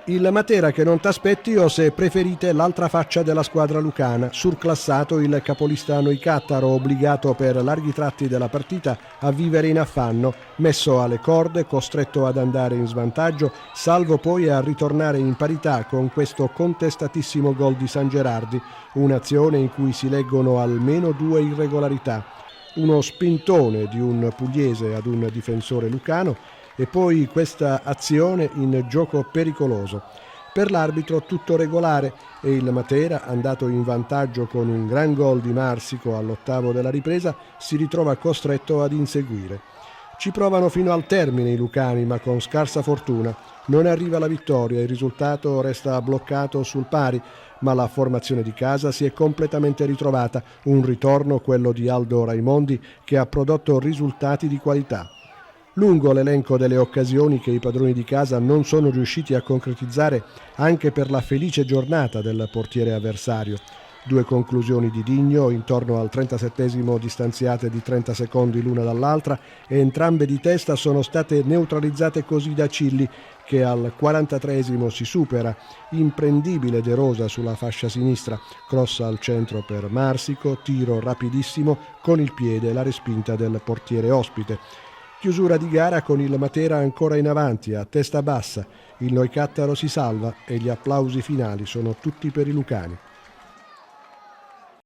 Il Matera che non t'aspetti o, se preferite, l'altra faccia della squadra lucana, surclassato il capolistano Icattaro, obbligato per larghi tratti della partita a vivere in affanno, messo alle corde, costretto ad andare in svantaggio, salvo poi a ritornare in parità con questo contestatissimo gol di San Gerardi, un'azione in cui si leggono almeno due irregolarità. Uno spintone di un pugliese ad un difensore lucano e poi questa azione in gioco pericoloso. Per l'arbitro tutto regolare e il Matera, andato in vantaggio con un gran gol di Marsico all'8° della ripresa, si ritrova costretto ad inseguire. Ci provano fino al termine i lucani, ma con scarsa fortuna. Non arriva la vittoria, il risultato resta bloccato sul pari, ma la formazione di casa si è completamente ritrovata, un ritorno, quello di Aldo Raimondi, che ha prodotto risultati di qualità. Lungo l'elenco delle occasioni che i padroni di casa non sono riusciti a concretizzare anche per la felice giornata del portiere avversario. 2 conclusioni di Digno intorno al 37° distanziate di 30 secondi l'una dall'altra e entrambe di testa sono state neutralizzate così da Cilli, che al 43° si supera, imprendibile De Rosa sulla fascia sinistra, cross al centro per Marsico, tiro rapidissimo con il piede, la respinta del portiere ospite. Chiusura di gara con il Matera ancora in avanti, a testa bassa. Il Neucattaro si salva e gli applausi finali sono tutti per i lucani.